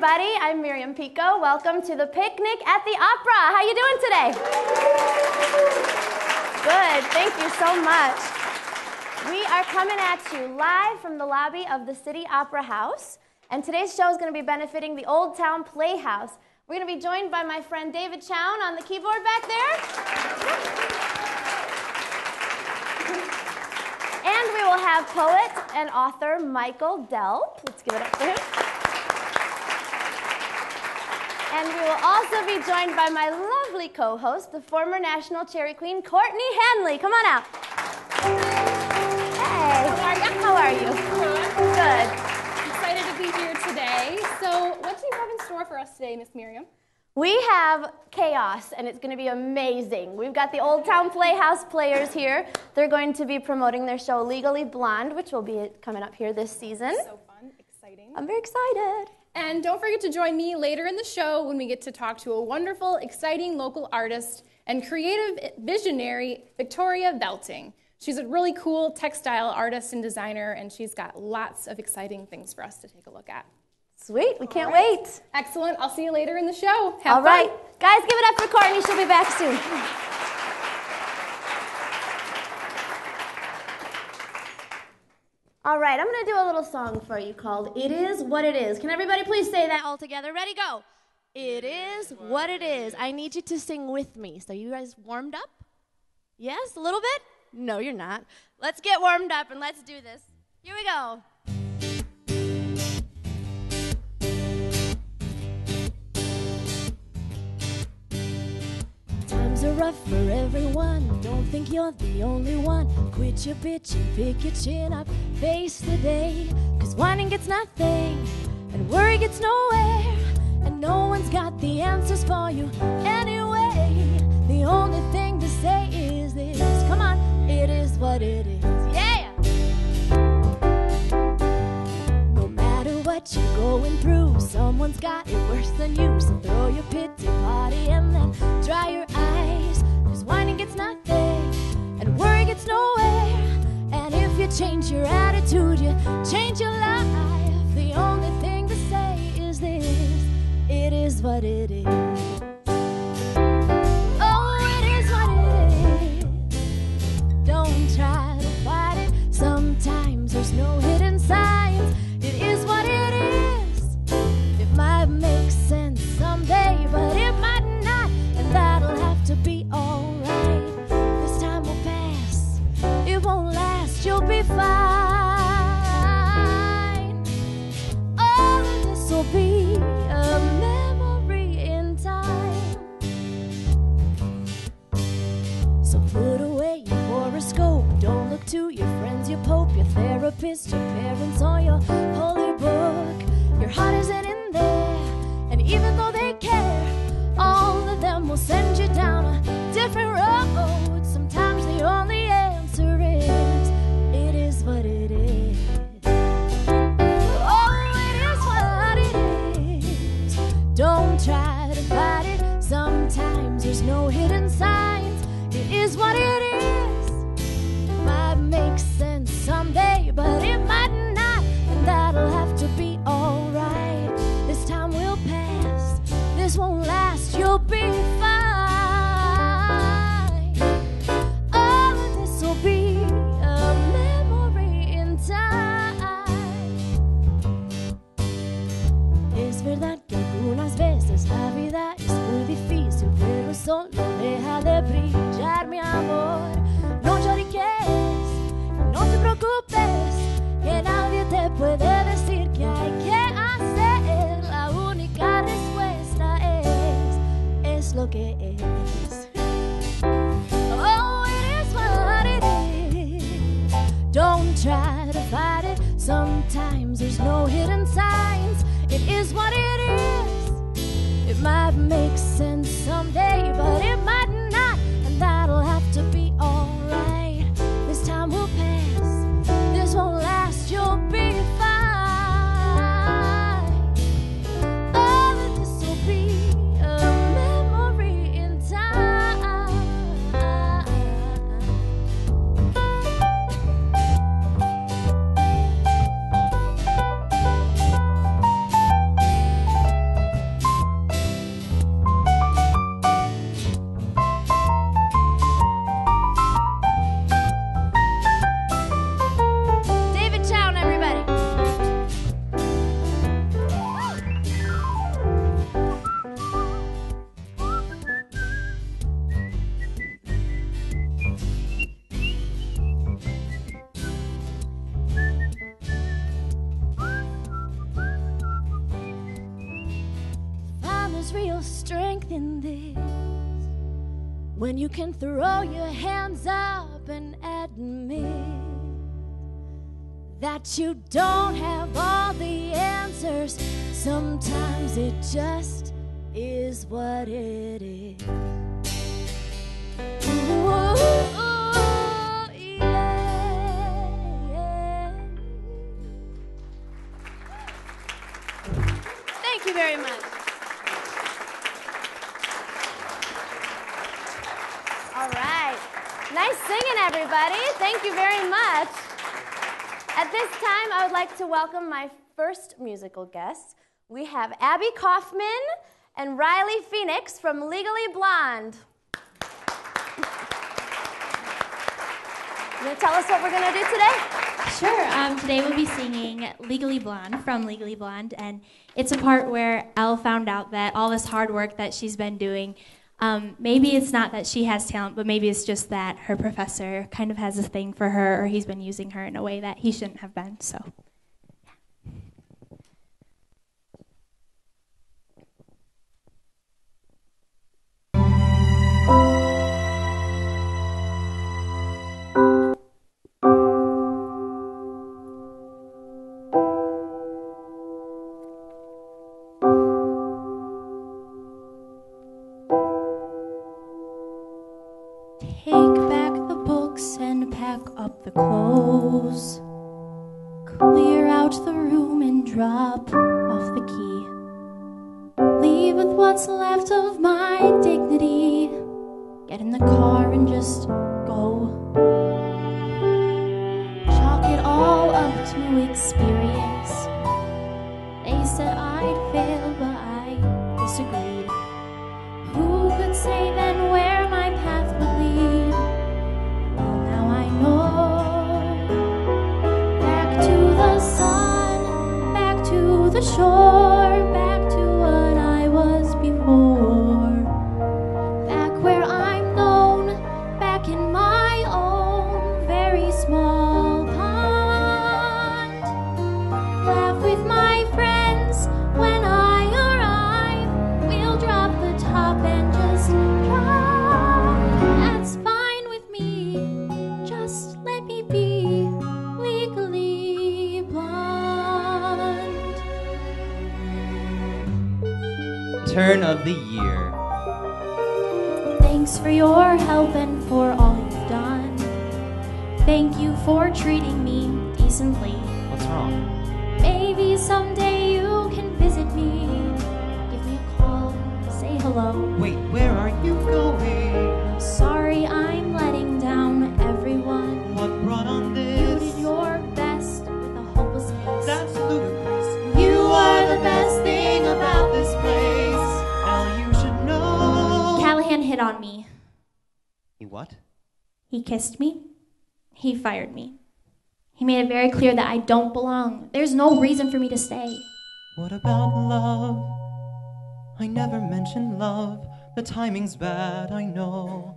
everybody. I'm Miriam Picó. Welcome to the picnic at the opera. How you doing today? Good. Thank you so much. We are coming at you live from the lobby of the City Opera House, and today's show is going to be benefiting the Old Town Playhouse. We're going to be joined by my friend David Chown on the keyboard back there. And we will have poet and author Michael Delp. Let's give it up for him. And we will also be joined by my lovely co-host, the former National Cherry Queen, Courtney Hanley. Come on out. Hey. How are you? Good. Excited to be here today. So what do you have in store for us today, Miss Miriam? We have chaos, and it's going to be amazing. We've got the Old Town Playhouse Players here. They're going to be promoting their show Legally Blonde, which will be coming up here this season. So fun, exciting. I'm very excited. And don't forget to join me later in the show when we get to talk to a wonderful, exciting local artist and creative visionary, Victoria Velting. She's a really cool textile artist and designer, and she's got lots of exciting things for us to take a look at. Sweet, we can't wait. Excellent, I'll see you later in the show. Have All right, guys, give it up for Courtney. She'll be back soon. All right, I'm going to do a little song for you called It Is What It Is. Can everybody please say that all together? Ready, go. It is what it is. I need you to sing with me. So you guys warmed up? Yes, a little bit? No, you're not. Let's get warmed up and let's do this. Here we go. Times are rough for everyone. Don't think you're the only one. Quit your bitching, pick your chin up, face the day. 'Cause whining gets nothing, and worry gets nowhere. And no one's got the answers for you anyway. The only thing to say is this. Come on, it is what it is. Yeah! No matter what you're going through, someone's got it worse than you. So throw your pity party and then dry your eyes. 'Cause whining gets nothing, and worry gets nowhere. And if you change your attitude, you change your life. The only thing to say is this. It is what it is. Oh, it is what it is. Don't try to fight it. Sometimes there's no hidden signs. It is what it is. It might make sense someday, but it might not, and that'll have to be alright. This time will pass. It won't last. You'll be fine. All of this will be a memory in time. So put away your horoscope. Don't look to your friends, your pope, your therapist, your parents, or your holy book. Your heart isn't in there, and even though they care, all of them will send you down a different road. Sometimes the only answer is, it is what it is. Don't try to fight it. Sometimes there's no hidden signs. It is what it is. It might make sense someday, but it might not, and that'll have to be alright. This time will pass. This won't last. You'll be fine. All of this will be a memory in time. Es verdad que algunas veces la vida es muy difícil, pero solo deja de brillar, mi amor. No lloriques, no te preocupes, que nadie te puede decir que hay que hacer. La única respuesta es lo que es. Oh, it is what it is. Don't try to fight it. Sometimes there's no hidden signs. It is what it is. It might make sense someday, but it might not, and that'll have to be alright. This time will pass. This won't last. You'll be fine. All of this will be a memory in time. real strength in this when you can throw your hands up and admit that you don't have all the answers. Sometimes it just is what it is. Ooh, yeah. Thank you very much. All right. Nice singing, everybody. Thank you very much. At this time, I would like to welcome my first musical guests. We have Abby Kaufman and Riley Phoenix from Legally Blonde. You gonna tell us what we're gonna do today? Sure. Today we'll be singing Legally Blonde from Legally Blonde, and it's a part where Elle found out that all this hard work that she's been doing, maybe it's not that she has talent, but maybe it's just that her professor kind of has a thing for her, or he's been using her in a way that he shouldn't have been, so. Take back the books and pack up the clothes. Clear out the room and drop off the key. Leave with what's left of my dignity. Get in the car and just go. Chalk it all up to experience. They said I'd fail, but I disagreed. Who could say then where my path would lead? Well, now I know. Back to the sun, back to the shore, back to what I was before. Back where I'm known, back in my own very small pond. Laugh with my friends when I arrive. We'll drop the top and just drive. That's fine with me. Just let me be legally blonde. Turn of the year. Thanks for your help and for all you've done. Thank you for treating me decently. What's wrong? Maybe someday you can visit me. Give me a call, say hello. Wait, where are you going? I'm sorry I'm letting down everyone. What brought on You this? did your best with a hopeless case. That's ludicrous. You are the best thing about this place. Now you should know. Callahan hit on me. He what? He kissed me. He fired me. He made it very clear that I don't belong. There's no reason for me to stay. What about love? I never mentioned love. The timing's bad, I know.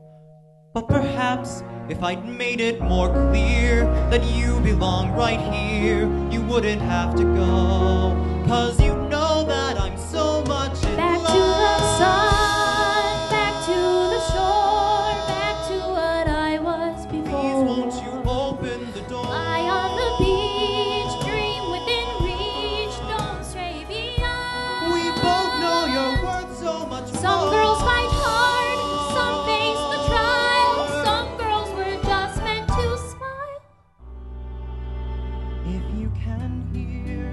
But perhaps if I'd made it more clear that you belong right here, you wouldn't have to go. 'Cause you know that I'm so much in Back love. to the sun, back to the shore, back to what I was before. Please won't you open the door? Lie on the beach, dream within reach, don't stray beyond. We both know you're worth so much more. Some girls fight hard, some face the trial, some girls were just meant to smile. If you can hear,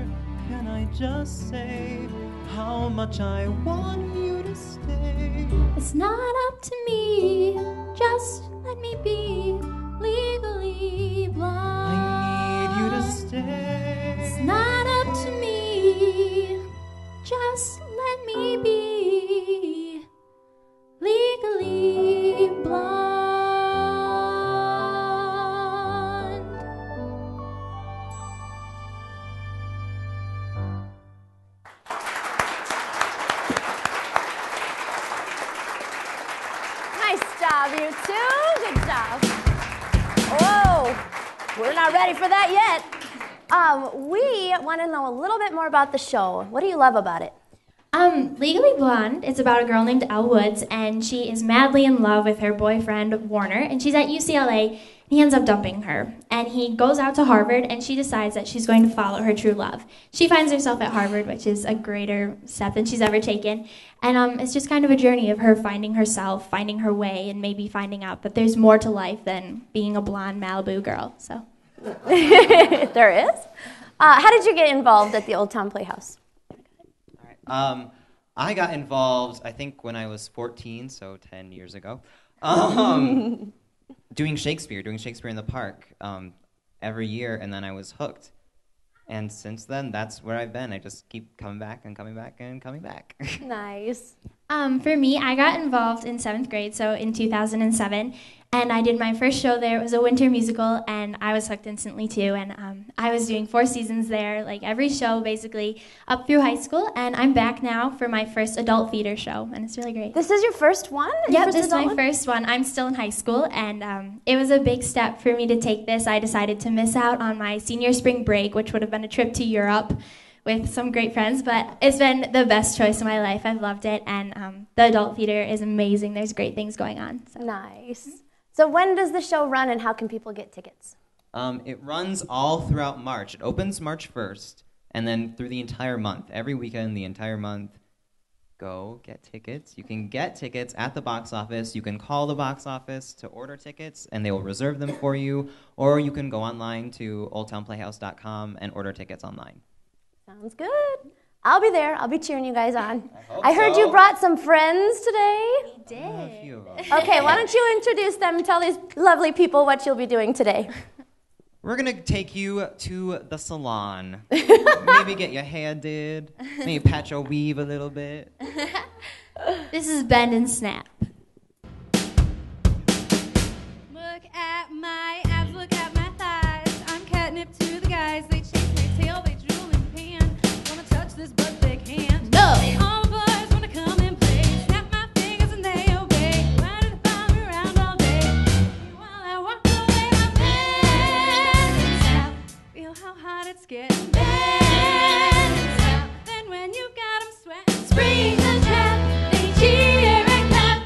can I just say how much I want you to stay? It's not up to me, just let me be legally blonde. I need you to stay. It's not up to me, just let me be legally blonde. Nice job, you two. Good job. Whoa, we're not ready for that yet. We want to know a little bit more about the show. What do you love about it? Legally Blonde, it's about a girl named Elle Woods, and she is madly in love with her boyfriend, Warner, and she's at UCLA, and he ends up dumping her. And he goes out to Harvard, and she decides that she's going to follow her true love. She finds herself at Harvard, which is a greater step than she's ever taken, and it's just kind of a journey of her finding herself, finding her way, and maybe finding out that there's more to life than being a blonde Malibu girl, so. There is? How did you get involved at the Old Town Playhouse? I got involved, I think, when I was 14, so 10 years ago, doing Shakespeare in the park every year, and then I was hooked. And since then, that's where I've been. I just keep coming back and coming back and coming back. Nice. For me, I got involved in 7th grade, so in 2007, and I did my first show there. It was a winter musical, and I was hooked instantly too. And I was doing 4 seasons there, like every show basically, up through high school. And I'm back now for my first adult theater show, and it's really great. This is your first one? Yep, this is my first one. I'm still in high school, and it was a big step for me to take this. I decided to miss out on my senior spring break, which would have been a trip to Europe with some great friends, but it's been the best choice of my life. I've loved it, and the adult theater is amazing. There's great things going on. So. Nice. So when does the show run, and how can people get tickets? It runs all throughout March. It opens March 1st, and then through the entire month. Every weekend, the entire month. Go get tickets. You can get tickets at the box office. You can call the box office to order tickets, and they will reserve them for you. Or you can go online to oldtownplayhouse.com and order tickets online. Sounds good. I'll be there. I'll be cheering you guys on. I heard you brought some friends today. We did. Okay, why don't you introduce them and tell these lovely people what you'll be doing today. We're going to take you to the salon. Maybe get your hair did. Maybe patch your weave a little bit. This is Bend and Snap. Look at my abs, look at my thighs. I'm catnip to the guys. They chase my tail, they drool and pan. Wanna touch this butt they can't. No! All the boys wanna come and play. Snap my fingers and they obey. Why do they follow me around all day? While I walk away, my bend and snap. Feel how hot it's getting. Bend and snap. Then when you got 'em sweating, spring the trap. They cheer and clap.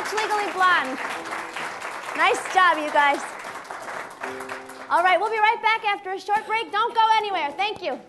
much, Legally Blonde. Nice job, you guys. All right, we'll be right back after a short break. Don't go anywhere. Thank you.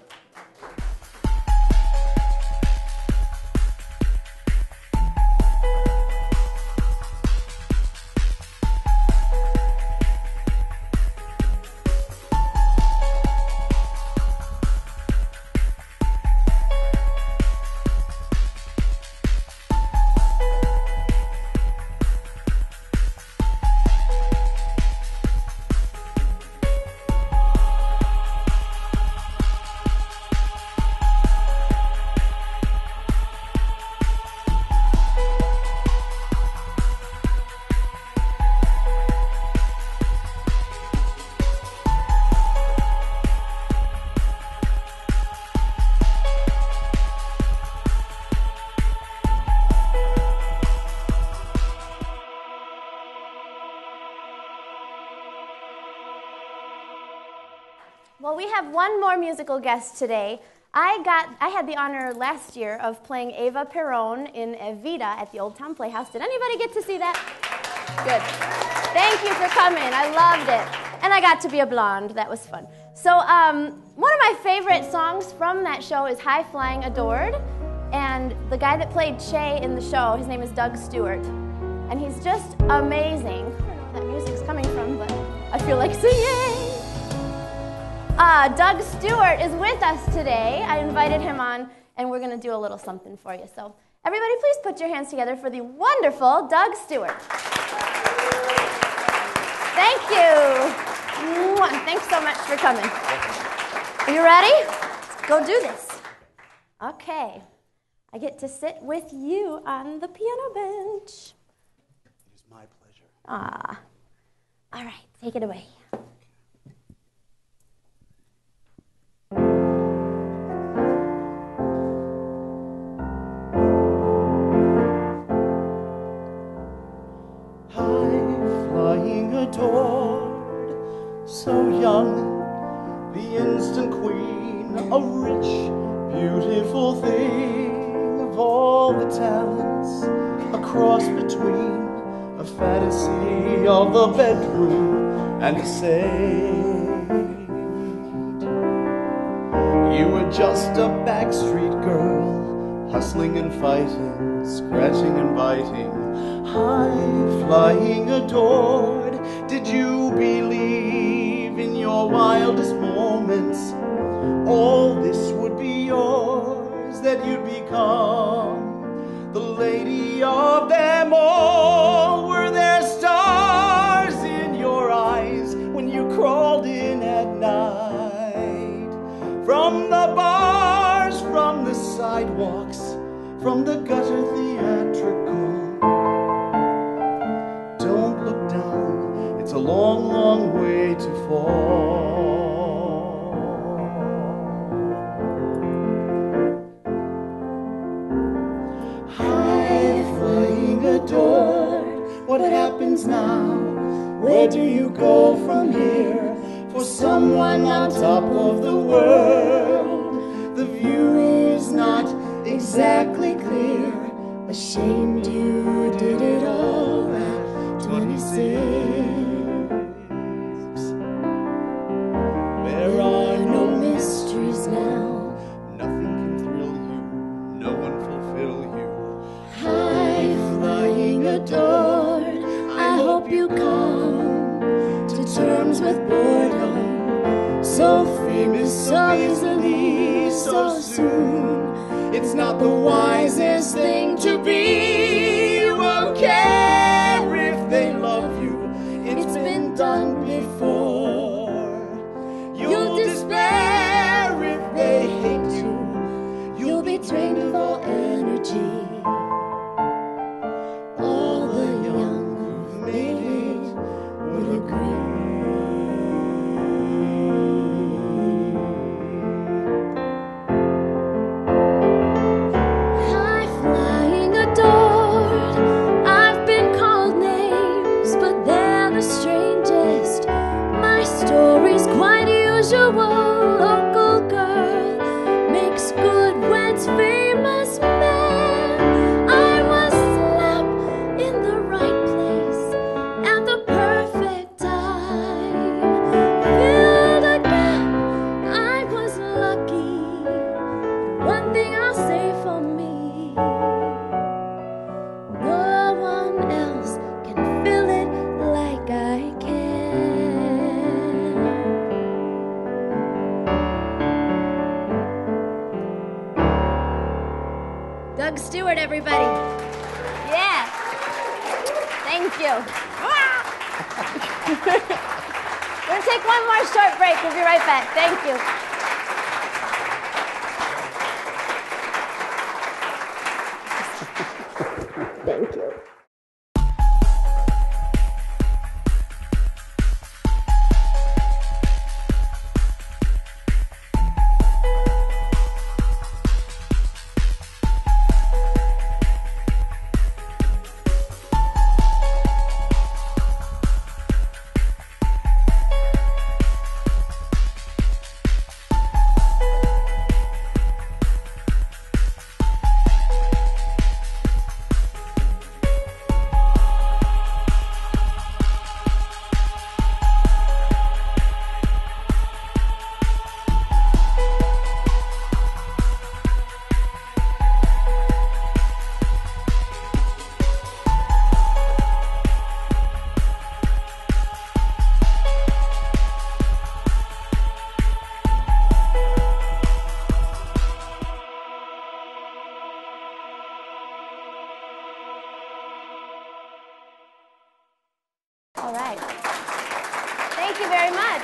Well, we have one more musical guest today. I had the honor last year of playing Eva Perón in Evita at the Old Town Playhouse. Did anybody get to see that? Good. Thank you for coming. I loved it. And I got to be a blonde. That was fun. So one of my favorite songs from that show is High Flying Adored. And the guy that played Che in the show, his name is Doug Stewart. And he's just amazing. I don't know where that music's coming from, but I feel like singing. Doug Stewart is with us today. I invited him on, and we're going to do a little something for you. So everybody, please put your hands together for the wonderful Doug Stewart. Thank you. Mwah. Thanks so much for coming. Are you ready? Let's go do this. Okay. I get to sit with you on the piano bench. It's my pleasure. All right, take it away. Adored, so young, the instant queen, a rich, beautiful thing of all the talents, a cross between a fantasy of the bedroom and a saint. You were just a backstreet girl, hustling and fighting, scratching and biting, high flying adored. Did you believe in your wildest moments all this would be yours, that you'd become the lady of them all? Were there stars in your eyes when you crawled in at night? From the bars, from the sidewalks, from the gutter theatrical. Don't look down, it's a long, long way to fall. High flying adored, what happens now? Where do you go from here? For someone on top of the world, the view is not exactly clear. Ashamed you did it all at 26. There are no mysteries now. Nothing can thrill you, no one fulfill you. High flying adored, I hope you come to terms with boredom. So famous so easily, so soon. It's not the wisest thing to be. You won't care if they love you. It's been done before. You'll despair if they hate you. You'll be drained of all energy. All the young who've made it will agree. High flying Doug Stewart, everybody. Yeah. Thank you. We're going to take one more short break. We'll be right back. Thank you. Thank you. All right. Thank you very much.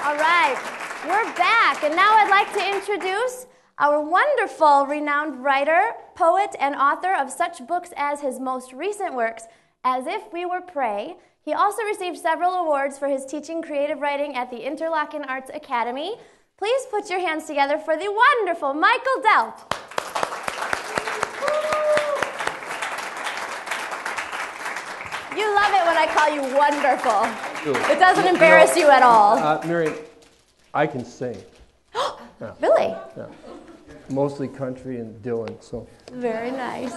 All right. We're back, and now I'd like to introduce our wonderful, renowned writer, poet, and author of such books as his most recent works, As If We Were Prey. He also received several awards for his teaching creative writing at the Interlochen Arts Academy. Please put your hands together for the wonderful Michael Delp. You love it when I call you wonderful. It doesn't embarrass you at all. Miriam, I can sing. Yeah. Really? Yeah. Mostly country and Dylan. So. Very nice.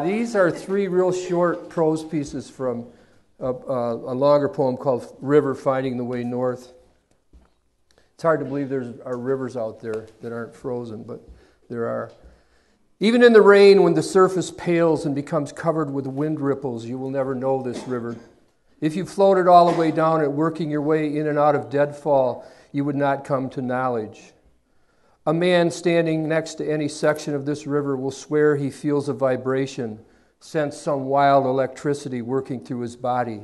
These are three real short prose pieces from a longer poem called River Finding the Way North. It's hard to believe there are rivers out there that aren't frozen, but there are. Even in the rain, when the surface pales and becomes covered with wind ripples, you will never know this river. If you floated all the way down it, working your way in and out of deadfall, you would not come to knowledge. A man standing next to any section of this river will swear he feels a vibration, sense some wild electricity working through his body.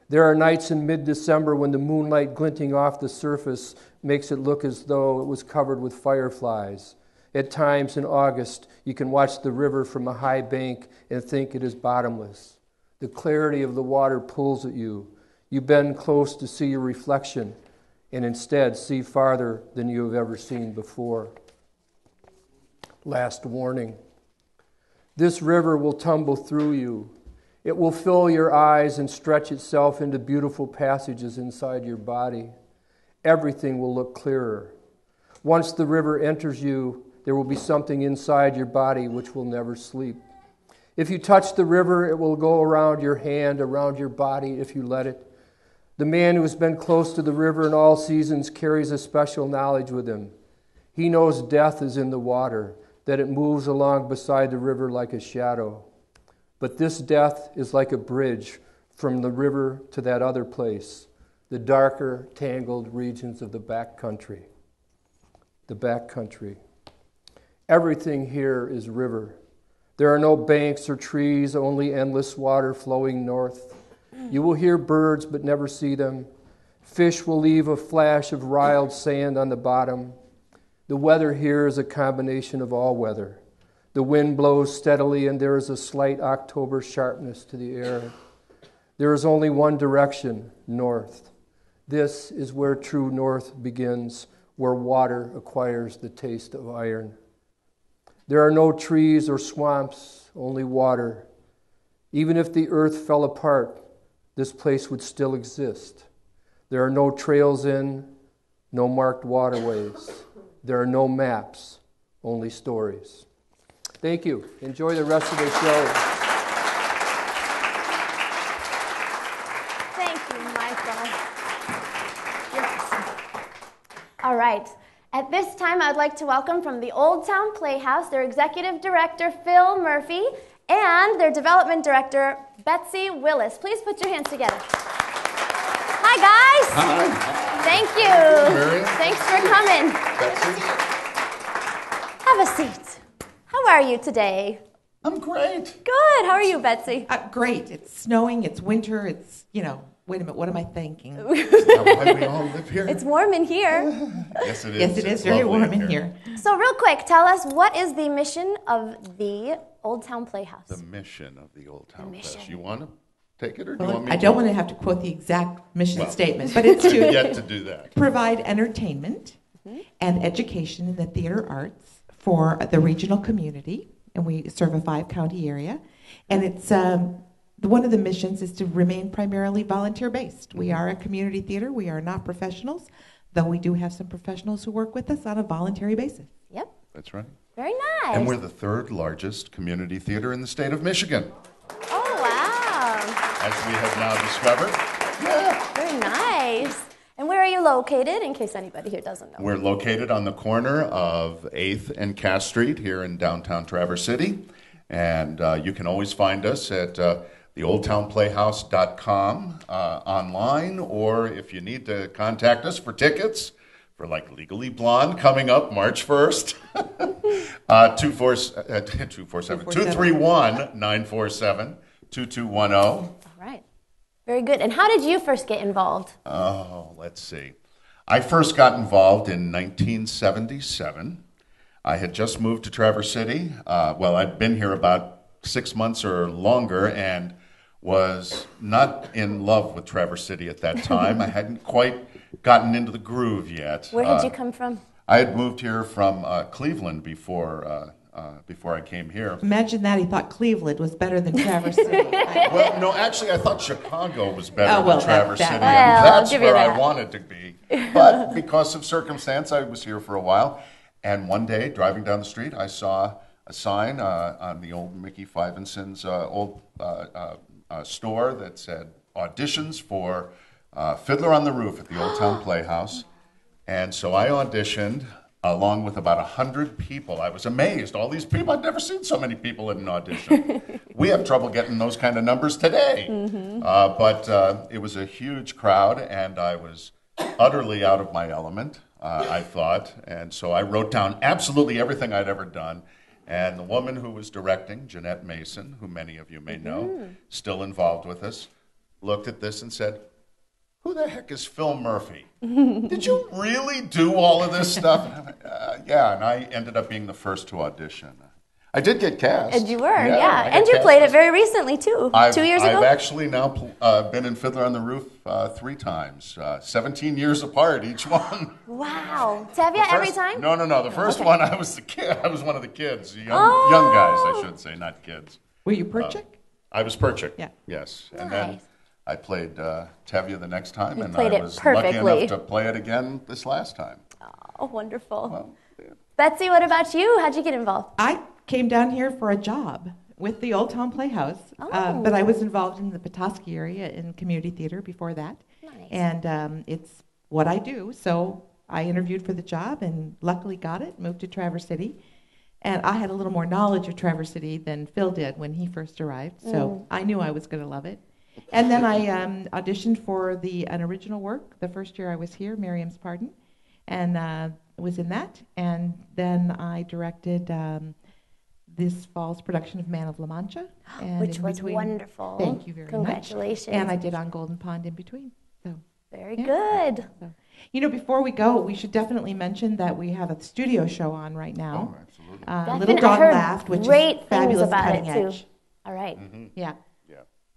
There are nights in mid-December when the moonlight glinting off the surface makes it look as though it was covered with fireflies. At times in August, you can watch the river from a high bank and think it is bottomless. The clarity of the water pulls at you. You bend close to see your reflection and instead see farther than you have ever seen before. Last warning. This river will tumble through you. It will fill your eyes and stretch itself into beautiful passages inside your body. Everything will look clearer. Once the river enters you, there will be something inside your body which will never sleep. If you touch the river, it will go around your hand, around your body if you let it. The man who has been close to the river in all seasons carries a special knowledge with him. He knows death is in the water, that it moves along beside the river like a shadow. But this death is like a bridge from the river to that other place, the darker, tangled regions of the backcountry. The backcountry. Everything here is river. There are no banks or trees, only endless water flowing north. You will hear birds but never see them. Fish will leave a flash of riled sand on the bottom. The weather here is a combination of all weather. The wind blows steadily and there is a slight October sharpness to the air. There is only one direction, north. This is where true north begins, where water acquires the taste of iron. There are no trees or swamps, only water. Even if the earth fell apart, this place would still exist. There are no trails in, no marked waterways. There are no maps, only stories. Thank you. Enjoy the rest of the show. Thank you, Michael. Yes. All right. At this time, I'd like to welcome from the Old Town Playhouse their executive director, Phil Murphy, and their development director, Betsy Willis. Please put your hands together. Hi, guys. Hi. Thank you. Miriam. Thanks for coming. Betsy. Have a seat. How are you today? I'm great. Good. How are you, Betsy? Great. It's snowing. It's winter. It's, wait a minute. What am I thinking? Why we all live here. It's warm in here. Yes, it is. Yes, it is very warm in here. So real quick, tell us, what is the mission of the Old Town Playhouse? The mission of the Old Town Playhouse. You want to take it, or do you Well, want me I to? don't want to have to quote the exact mission statement, but it's to yet to do that. Provide entertainment and education in the theater arts for the regional community, and we serve a 5-county area. And it's one of the missions is to remain primarily volunteer-based. We are a community theater. We are not professionals, though we do have some professionals who work with us on a voluntary basis. Yep. That's right. Very nice. And we're the 3rd largest community theater in the state of Michigan, Oh, wow. as we have now discovered. Yeah. Very nice. And where are you located, in case anybody here doesn't know? We're located on the corner of 8th and Cass Street here in downtown Traverse City. And you can always find us at theoldtownplayhouse.com online, or if you need to contact us for tickets for like Legally Blonde coming up March 1st, 231-947-2210. All right. Very good. And how did you first get involved? Oh, let's see. I first got involved in 1977. I had just moved to Traverse City. I'd been here about 6 months or longer and was not in love with Traverse City at that time. I hadn't quite gotten into the groove yet. Where had you come from? I had moved here from Cleveland before I came here. Imagine that. He thought Cleveland was better than Traverse City. Well, no, actually, I thought Chicago was better than Traverse City. Well, And that's give you where I that. wanted to be. But because of circumstance, I was here for a while. And one day, driving down the street, I saw a sign on the old Mickey Five and Sons old store that said auditions for Fiddler on the Roof at the Old Town Playhouse. And so I auditioned along with about 100 people. I was amazed. All these people, I'd never seen so many people in an audition. We have trouble getting those kind of numbers today. But it was a huge crowd, and I was utterly out of my element, I thought. And so I wrote down absolutely everything I'd ever done. And the woman who was directing, Jeanette Mason, who many of you may know, still involved with us, looked at this and said, "Who the heck is Phil Murphy? Did you really do all of this stuff?" And I'm like, yeah, and I ended up being the first to audition. I did get cast. And you were, yeah. I And got you played cast. it very recently, too. 2 years ago? I've actually now been in Fiddler on the Roof 3 times, 17 years apart each one. Wow. Tavia, every time? No. The first one, I was the kid. I was one of the kids, young guys, I should say, not kids. Were you Perchik? I was Perchik. Yeah. Yes. Nice. And then I played Tevye the next time, and played I it was lucky perfectly. enough to play it again this last time. Oh, wonderful. Well, yeah. Betsy, what about you? How'd you get involved? I came down here for a job with the Old Town Playhouse, but I was involved in the Petoskey area in community theater before that. Nice. And it's what I do, so I interviewed for the job and luckily got it, moved to Traverse City. And I had a little more knowledge of Traverse City than Phil did when he first arrived, so I knew I was going to love it. And then I auditioned for an original work the first year I was here, Miriam's Pardon, and was in that. And then I directed this fall's production of Man of La Mancha. And Which in was between- wonderful. Thank you very Congratulations. much. And I did On Golden Pond in between. So. Very Yeah. good. So, before we go, we should definitely mention that we have a studio show on right now. Oh, absolutely. Little I Dog heard Laughed, which great is things fabulous about cutting it, too. edge. All right. Yeah.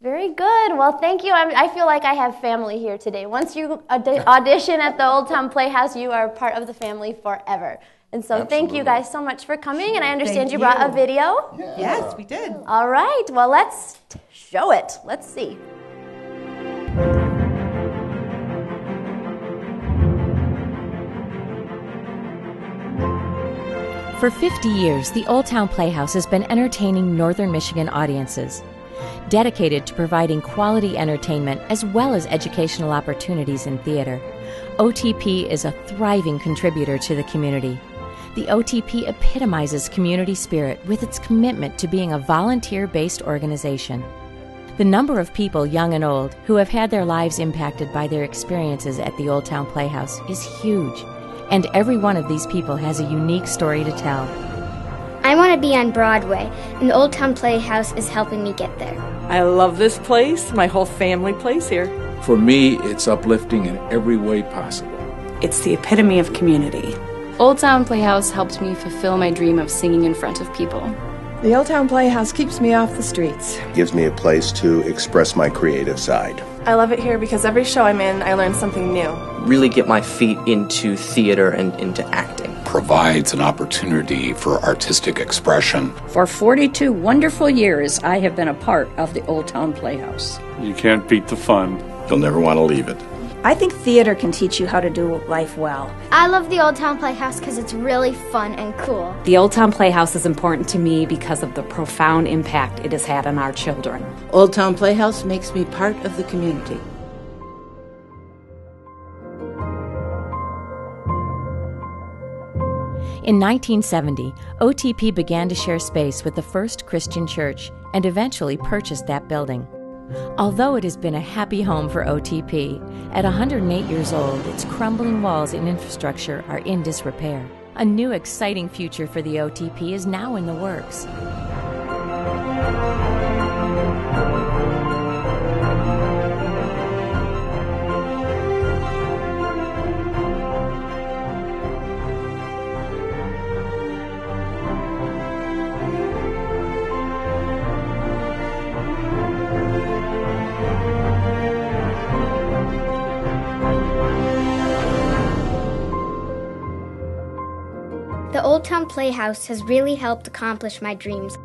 Very good. Well, thank you. I feel like I have family here today. Once you audition at the Old Town Playhouse, you are part of the family forever. And so thank you guys so much for coming. And I understand Thank you brought a you. video. Yes, we did. All right. Well, let's show it. Let's see. For 50 years, the Old Town Playhouse has been entertaining Northern Michigan audiences. Dedicated to providing quality entertainment as well as educational opportunities in theater, OTP is a thriving contributor to the community. The OTP epitomizes community spirit with its commitment to being a volunteer-based organization. The number of people, young and old, who have had their lives impacted by their experiences at the Old Town Playhouse is huge, and every one of these people has a unique story to tell. I want to be on Broadway, and the Old Town Playhouse is helping me get there. I love this place. My whole family plays here. For me, it's uplifting in every way possible. It's the epitome of community. Old Town Playhouse helped me fulfill my dream of singing in front of people. The Old Town Playhouse keeps me off the streets. Gives me a place to express my creative side. I love it here because every show I'm in, I learn something new. Really get my feet into theater and into acting. Provides an opportunity for artistic expression. For 42 wonderful years, I have been a part of the Old Town Playhouse. You can't beat the fun. You'll never want to leave it. I think theater can teach you how to do life well. I love the Old Town Playhouse because it's really fun and cool. The Old Town Playhouse is important to me because of the profound impact it has had on our children. Old Town Playhouse makes me part of the community. In 1970, OTP began to share space with the First Christian Church and eventually purchased that building. Although it has been a happy home for OTP, at 108 years old, its crumbling walls and infrastructure are in disrepair. A new exciting future for the OTP is now in the works. The Old Town Playhouse has really helped accomplish my dreams.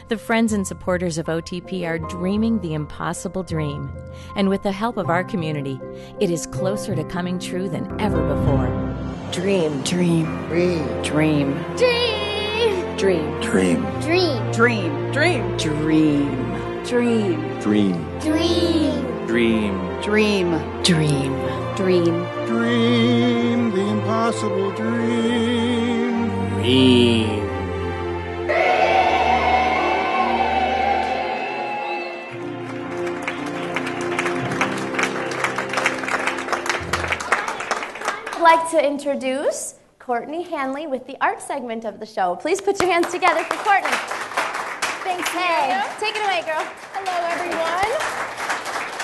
The friends and supporters of OTP are dreaming the impossible dream. And with the help of our community, it is closer to coming true than ever before. Dream. Dream. Dream. Dream! Dream. Dream! Dream. Dream! Dream. Dream. Dream. Dream! Dream. Dream! Dream. Dream. Dream. Dream. Dream the impossible dream. Dream. I'd like to introduce Courtney Hanley with the art segment of the show. Please put your hands together for Courtney. Thanks, hey. Take it away, girl. Hello, everyone.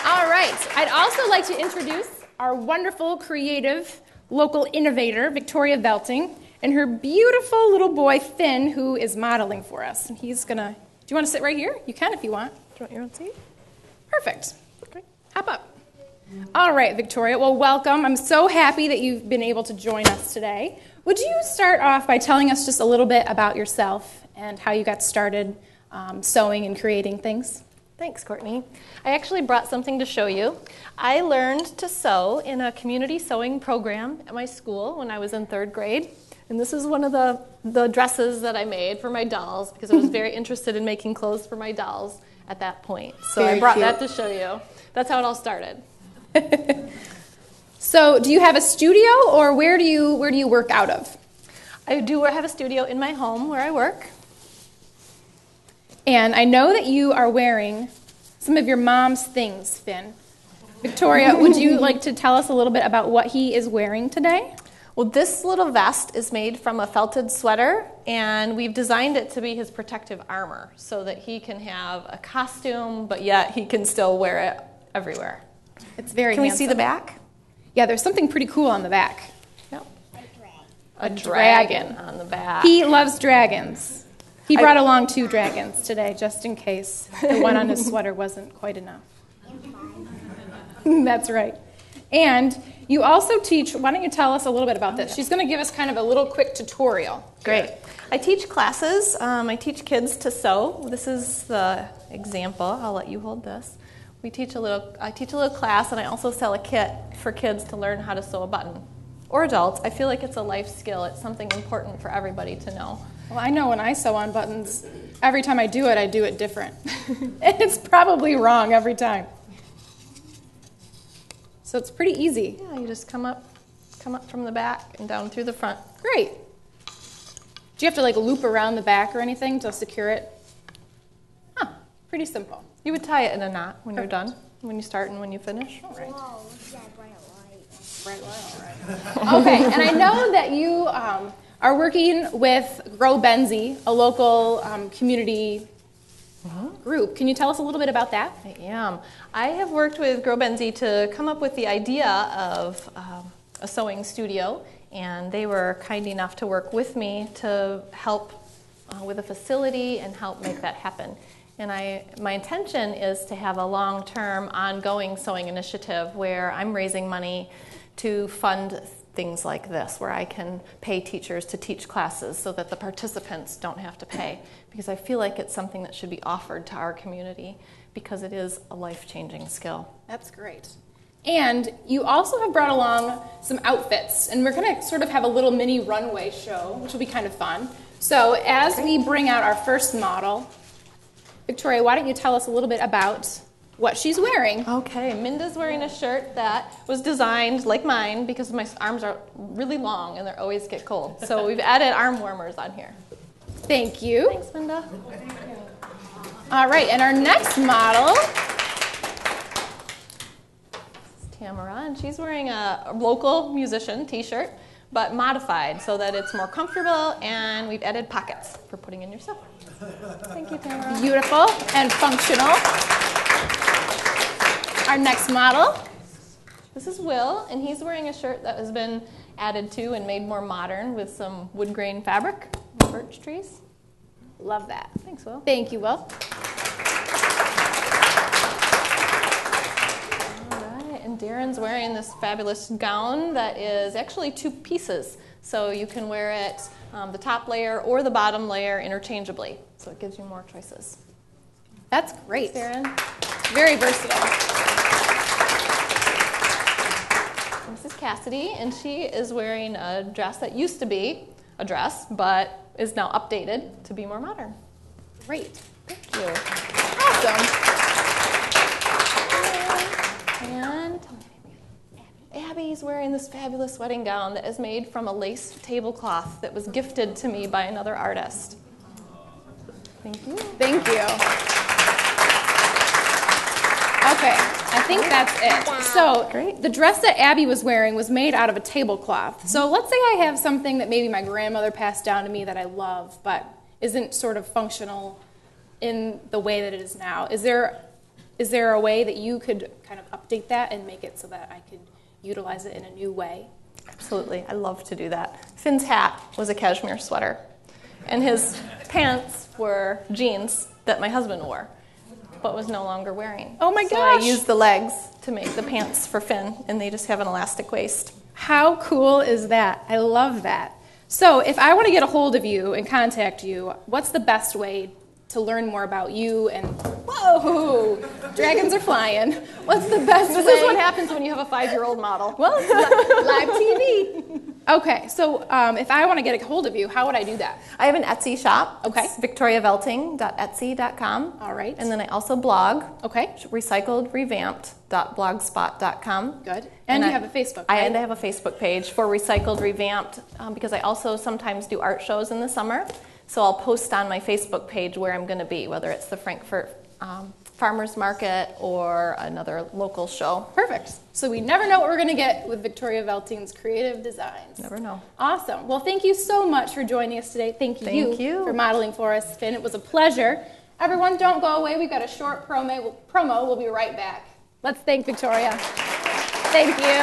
All right. I'd also like to introduce our wonderful, creative, local innovator, Victoria Velting, and her beautiful little boy, Finn, who is modeling for us. And he's going to... Do you want to sit right here? You can if you want. Do you want your own seat? Perfect. Okay. Hop up. All right, Victoria. Well, welcome. I'm so happy that you've been able to join us today. Would you start off by telling us just a little bit about yourself and how you got started sewing and creating things? Thanks, Courtney. I actually brought something to show you. I learned to sew in a community sewing program at my school when I was in 3rd grade. And this is one of the dresses that I made for my dolls because I was very interested in making clothes for my dolls at that point. So I brought that to show you. That's how it all started. So do you have a studio, or where do you work out of? I do have a studio in my home where I work. And I know that you are wearing some of your mom's things, Finn. Victoria, would you like to tell us a little bit about what he is wearing today? Well, this little vest is made from a felted sweater, and we've designed it to be his protective armor so that he can have a costume, but yet he can still wear it everywhere. It's very Can handsome. we see the back? Yeah, there's something pretty cool on the back. Yep. A dragon on the back. He loves dragons. He brought along 2 dragons today, just in case the one on his sweater wasn't quite enough. That's right. And you also teach, why don't you tell us a little bit about this? She's going to give us kind of a little quick tutorial. Great. I teach classes. I teach kids to sew. This is the example. I'll let you hold this. I teach a little class, and I also sell a kit for kids to learn how to sew a button. Or adults. I feel like it's a life skill. It's something important for everybody to know. Well, I know when I sew on buttons, every time I do it different. And it's probably wrong every time. So it's pretty easy. Yeah, you just come up from the back and down through the front. Great. Do you have to like loop around the back or anything to secure it? Huh, pretty simple. You would tie it in a knot when you're done, when you start and when you finish. All right. Bright light, all right. Okay, and I know that you are working with Grow Benzie, a local community group. Can you tell us a little bit about that? I am. I have worked with Grow Benzie to come up with the idea of a sewing studio, and they were kind enough to work with me to help with a facility and help make that happen. And my intention is to have a long-term, ongoing sewing initiative where I'm raising money to fund things like this, where I can pay teachers to teach classes so that the participants don't have to pay. Because I feel like it's something that should be offered to our community because it is a life-changing skill. That's great. And you also have brought along some outfits, and we're going to sort of have a little mini runway show, which will be kind of fun. So as we bring out our first model, Victoria, why don't you tell us a little bit about what she's wearing? Okay, Minda's wearing a shirt that was designed like mine because my arms are really long and they always get cold. So we've added arm warmers on here. Thank you. Thanks, Minda. All right, and our next model is Tamara, and she's wearing a local musician t-shirt, but modified so that it's more comfortable, and we've added pockets for putting in your stuff. Thank you, Tamara. Beautiful and functional. Our next model. This is Will, and he's wearing a shirt that has been added to and made more modern with some wood grain fabric, birch trees. Love that. Thanks, Will. Thank you, Will. All right, and Darren's wearing this fabulous gown that is actually 2 pieces. So you can wear it the top layer or the bottom layer interchangeably. So it gives you more choices. That's great. Darren. Very versatile. This is Cassidy, and she is wearing a dress that used to be a dress, but is now updated to be more modern. Great. Thank you. Awesome. And Abby's wearing this fabulous wedding gown that is made from a lace tablecloth that was gifted to me by another artist. Thank you. Thank you. Okay, I think that's it. So the dress that Abby was wearing was made out of a tablecloth. So let's say I have something that maybe my grandmother passed down to me that I love, but isn't sort of functional in the way that it is now. Is there a way that you could kind of update that and make it so that I could utilize it in a new way? Absolutely. I love to do that. Finn's hat was a cashmere sweater, and his pants were jeans that my husband wore, but was no longer wearing. Oh my So gosh! I used the legs to make the pants for Finn, and they just have an elastic waist. How cool is that? I love that. So if I want to get a hold of you and contact you, what's the best way to learn more about you? And whoa, dragons are flying. What's the best way? This is what happens when you have a 5-year-old model. Well, it's live TV. Okay, so if I want to get a hold of you, how would I do that? I have an Etsy shop. Okay. It's victoriavelting.etsy.com. All right. And then I also blog. Okay. recycledrevamped.blogspot.com. Good. And you have a Facebook page. And I have a Facebook page for Recycled Revamped because I also sometimes do art shows in the summer. So I'll post on my Facebook page where I'm going to be, whether it's the Frankfurt Farmers Market or another local show. Perfect. So we never know what we're going to get with Victoria Velting's creative designs. Never know. Awesome. Well, thank you so much for joining us today. Thank you for modeling for us, Finn. It was a pleasure. Everyone, don't go away. We've got a short promo. We'll be right back. Let's thank Victoria. Thank you.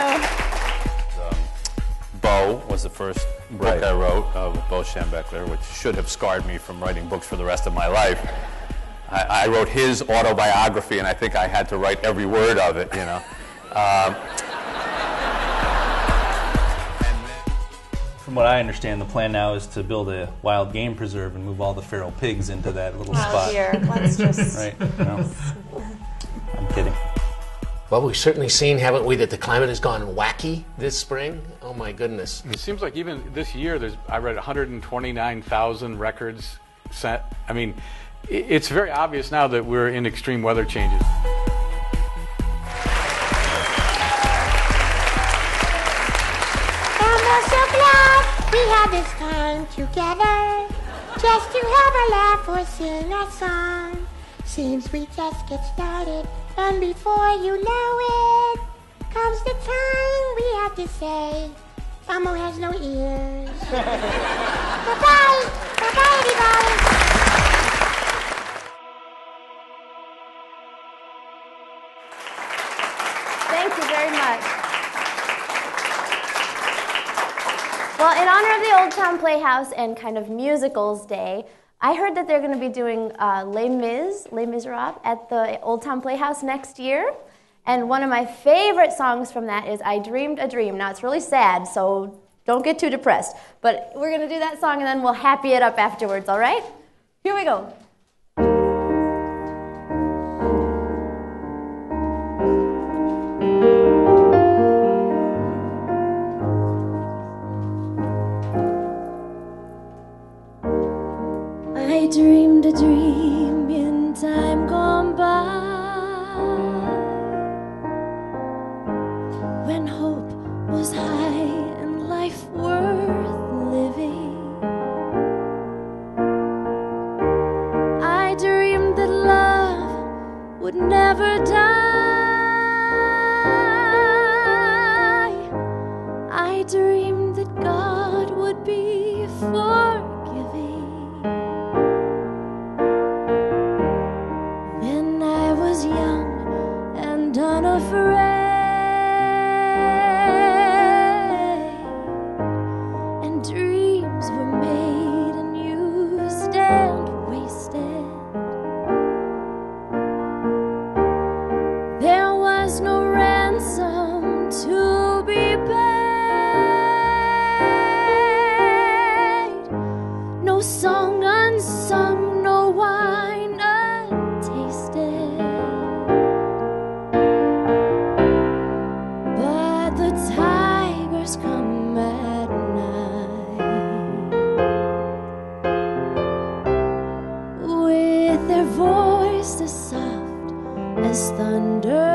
Bo was the first book I wrote of Bo Schembechler, which should have scarred me from writing books for the rest of my life. I wrote his autobiography, and I think I had to write every word of it, you know. From what I understand, the plan now is to build a wild game preserve and move all the feral pigs into that little spot. Oh dear, let's just... Right? No. I'm kidding. Well, we've certainly seen, haven't we, that the climate has gone wacky this spring? Oh my goodness. It seems like even this year, I read 129,000 records set. I mean, it's very obvious now that we're in extreme weather changes. And we're so glad we had this time together, just to have a laugh or sing a song. Seems we just get started, and before you know it, comes the time we have to say, Elmo has no ears. Bye-bye. Bye-bye, everybody. Thank you very much. Well, in honor of the Old Town Playhouse and kind of musicals day, I heard that they're going to be doing Les Miserables at the Old Town Playhouse next year. And one of my favorite songs from that is I Dreamed a Dream. Now, it's really sad, so don't get too depressed. But we're going to do that song, and then we'll happy it up afterwards, all right? Here we go. I dreamed a dream in time gone by, when hope was high and life worth living. I dreamed that love would never die. I dreamed that God would be forgiving. Then I was young and unafraid, and dreams were made and used and wasted. There was no ransom to be paid, no song unsung, no wine untasted. But the tigers come at night with their voices soft as thunder,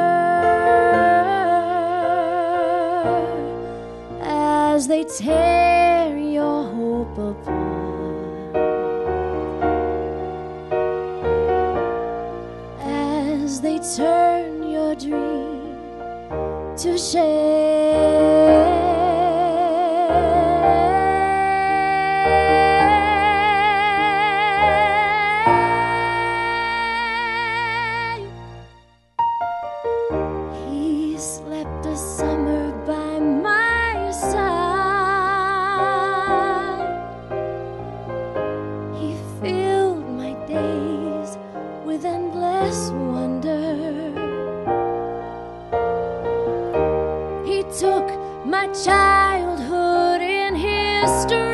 as they tear your hope apart, as they turn your dream to shame. He slept a summer by my side. He filled my days with endless wonder. He took my childhood in his stride,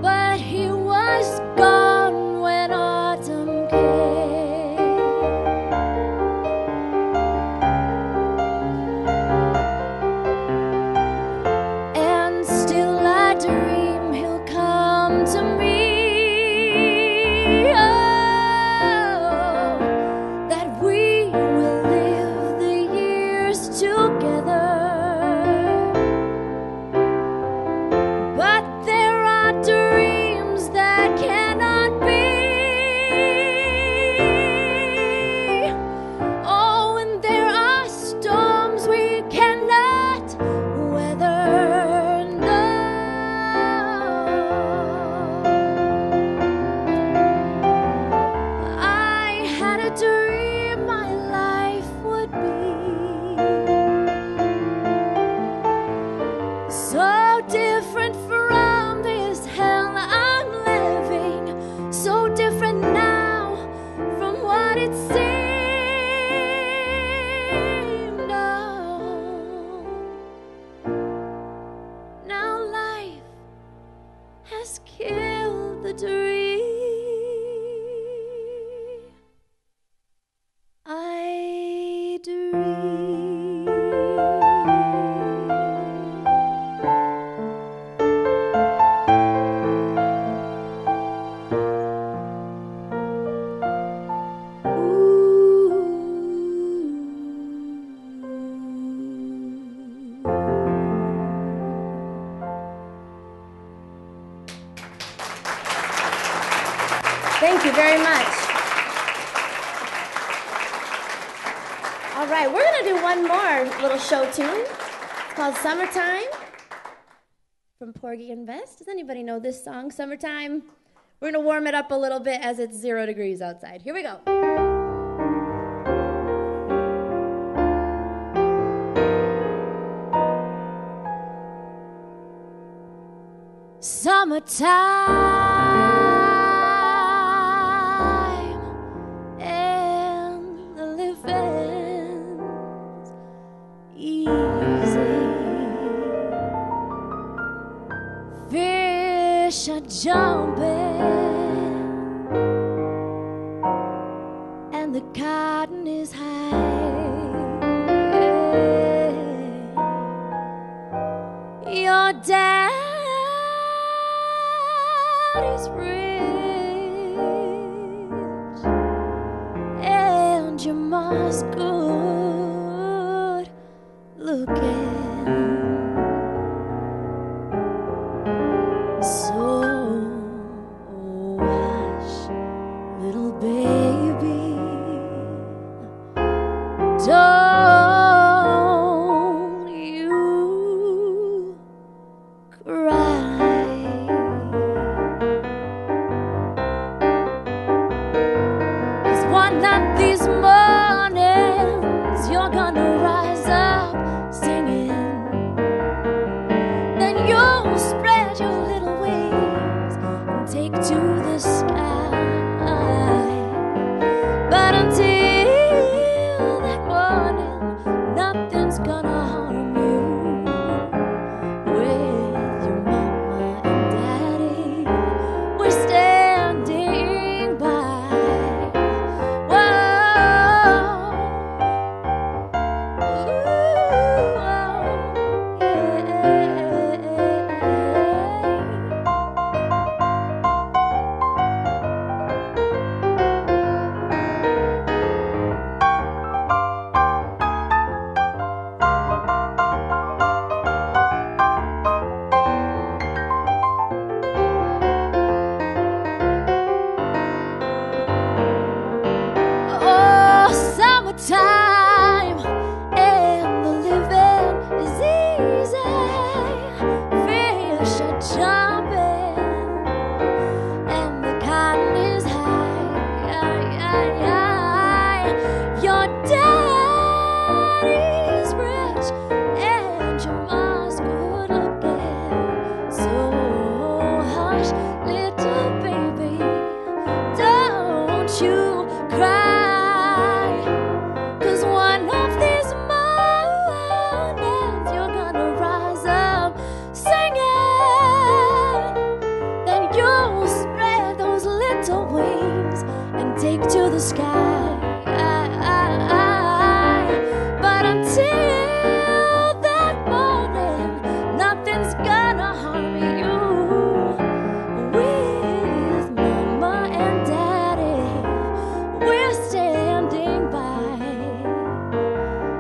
but he was gone when autumn came. And still I dream he'll come to me. Oh, that we will live the years together. But there are dreams that cannot be. Oh, and there are storms we cannot weather. No. I had a dream my life would be so different from this hell I'm living, so different now from what it seemed. Oh, now life has killed the dream I dreamed. Thank you very much. All right, we're going to do one more little show tune. It's called Summertime. from Porgy and Bess. Does anybody know this song, Summertime? We're going to warm it up a little bit as it's 0 degrees outside. Here we go. Summertime and the living's easy. Fish are jumping and the cotton is high. Your dad is rich and your mom's good looking. So hush, little baby, don't you cry. 'Cause one of these mornings you're gonna rise up singing. Then you'll spread your little wings and take to the sky. But until that morning, nothing's gonna harm you. With your mama and daddy, we're standing by. Whoa. Oh, summertime and the living is easy. Fish are jumping and the cotton is high. Your daddy's rich and your mom's good looking. So hush, little baby, don't you cry. 'Cause one of these mornings you're gonna rise up singing. Then you'll spread those little wings and take to the sky. But until that morning, nothing's gonna harm you. With mama and daddy, we're standing by.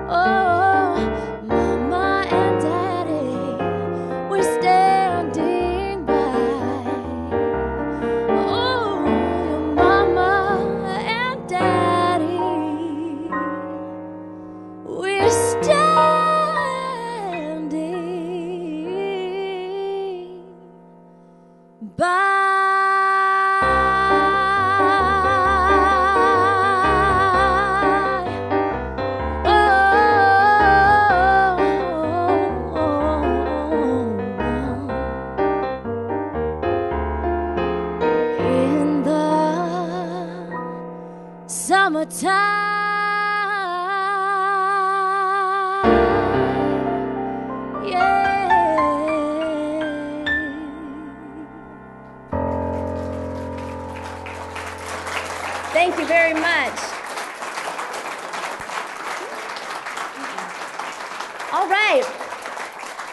Oh, mama and daddy, we're standing by. Oh, mama and daddy, we're standing in the summertime. Yeah. Thank you very much. All right.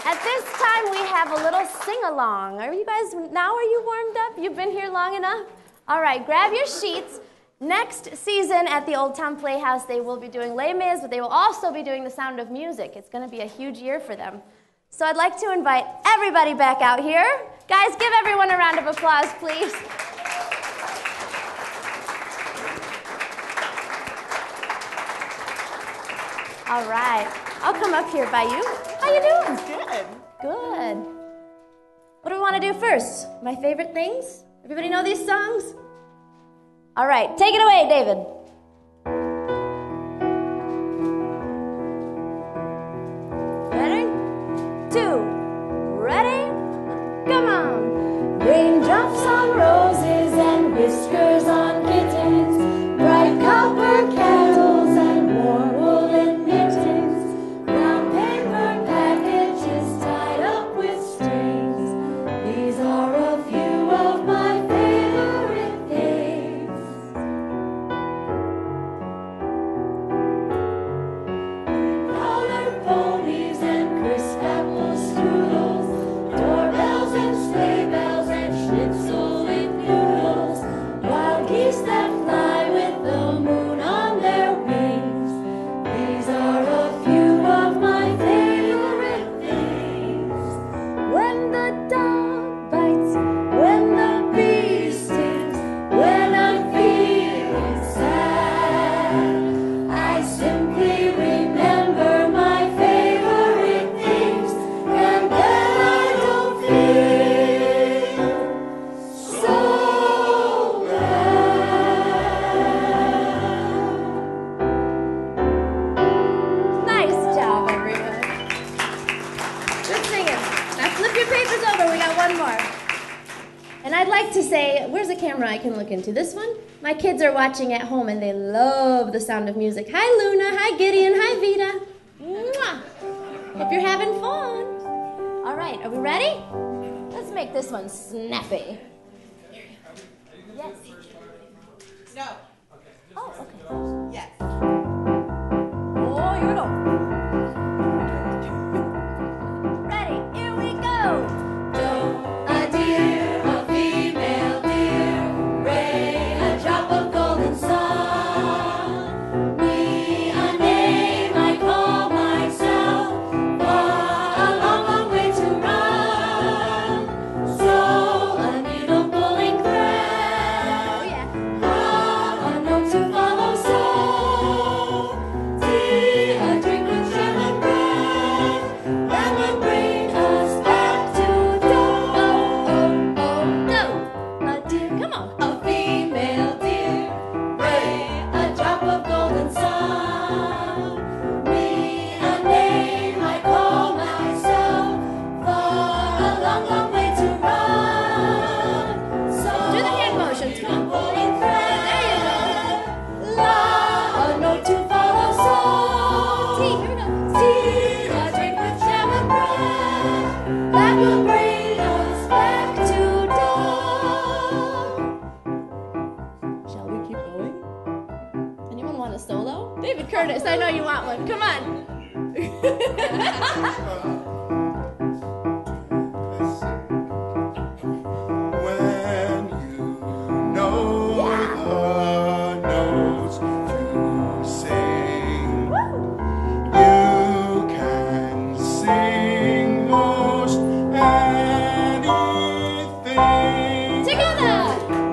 At this time, we have a little sing-along. Are you guys warmed up? You've been here long enough? All right, grab your sheets. Next season at the Old Town Playhouse, they will be doing Les Mis, but they will also be doing The Sound of Music. It's going to be a huge year for them. So I'd like to invite everybody back out here. Guys, give everyone a round of applause, please. All right. I'll come up here by you. How you doing? Good. Good. want to do first? My favorite things? Everybody know these songs? All right, take it away, David. Ready? 2, ready? Come on. Raindrops on roses and whiskers on kittens, bright copper kettles and warm woolen mittens, brown paper packages tied up with strings. These are a few of my favorite things. Colored ponies and crisp apple strudels, doorbells and sleigh bells and schnitzel with noodles, wild geese that fly with the moon on their wings. These are a few of my favorite things. When the dog bites, when the bee stings, when I'm feeling sad, I simply remember my favorite things, and then I don't feel so bad. Nice job, everyone. Good singing. Now flip your papers over. We got one more. And I'd like to say, where's a camera I can look into? This one? My kids are watching at home and they love the sound of music. Hi, Luna. Hi, Gideon. Hi, Vita. Mwah. Hope you're having fun. All right, are we ready? Let's make this one snappy. Yes. No. Oh, okay. Yes. Oh, here we go. Ready, here we go. Doe, a deer, a female deer, Ray, a drop of golden sun. Me, a name I call myself, for a long, long way to run. So, a needle pulling thread. Oh, yeah. A note to follow, so. Tea, a drink with jam and bread, that will bring us back to dough. Oh, oh, oh, dough. A deer, come on. A female deer, Ray, a drop of golden sun. Me, a name I call myself, for a long, long way to run. So do the hand motions, come on. Pulling thread. There you go. La, a note to follow, so. Tea, here we go. Tea, a drink with jam and bread, that will bring us back to dough. Shall we keep going? Anyone want a solo? David Curtis, I know you want one. Come on. When you know the notes to sing, you can sing most anything. Together!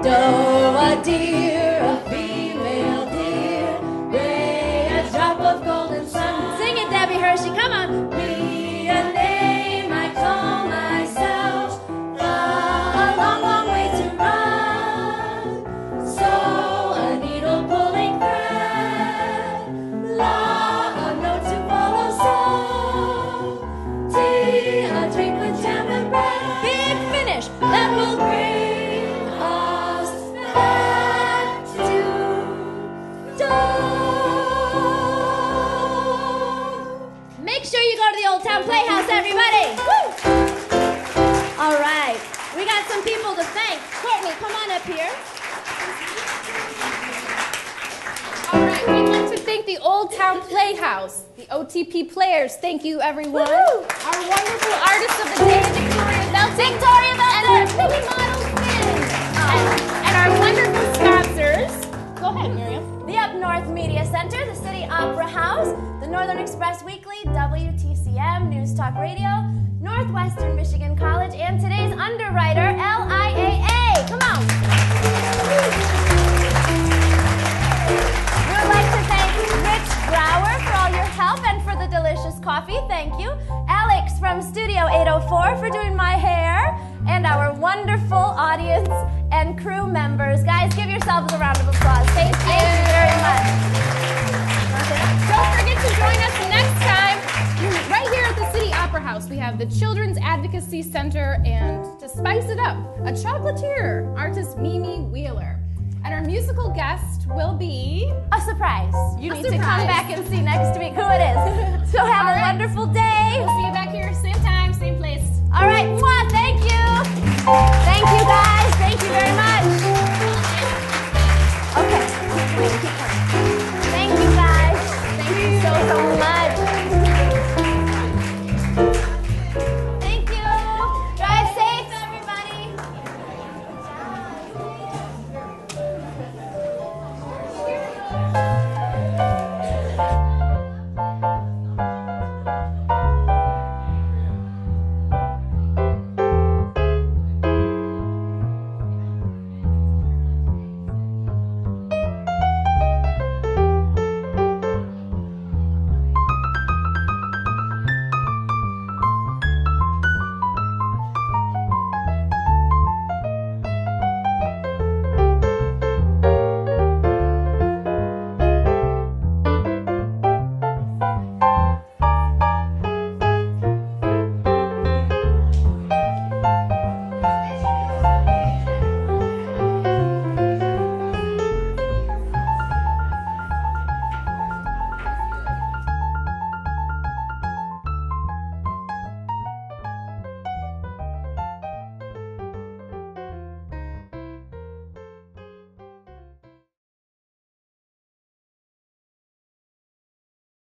Doe, a deer, a female deer, Ray, a drop of golden sun. Sing it, Debbie Hershey, come on. Me, a name I call myself, a long, long way to run. So, a needle pulling thread, la, a note to follow, so. Tea, a drink with jam and bread, big finish, that will bring us back to dough. Make sure you go to the Old Town Playhouse, everybody. Woo! All right, we got some people to thank. Courtney, come on up here. All right, we'd like to thank the Old Town Playhouse, the OTP Players. Thank you, everyone. Woo-hoo. Our wonderful artists of the day, Victoria Velting, and our Philly model Finn. And our wonderful sponsors. Go ahead, Miriam. The Up North Media Center, the City Opera House, the Northern Express Weekly, WTCM, News Talk Radio, Northwestern Michigan College, and today's underwriter, LIAA. Come on. We would like to thank Rich Brower for all your help and for the delicious coffee. Thank you. Alex from Studio 804 for doing my hair. And and our wonderful audience and crew members. Guys, give yourselves a round of applause. Thank you very much. Don't forget to join us next time right here at the City Opera House. We have the Children's Advocacy Center, and to spice it up, a chocolatier, artist Mimi Wheeler. And our musical guest will be... a surprise. You need to come back and see next week who it is. So have a wonderful day. We'll see you back here same time, same place.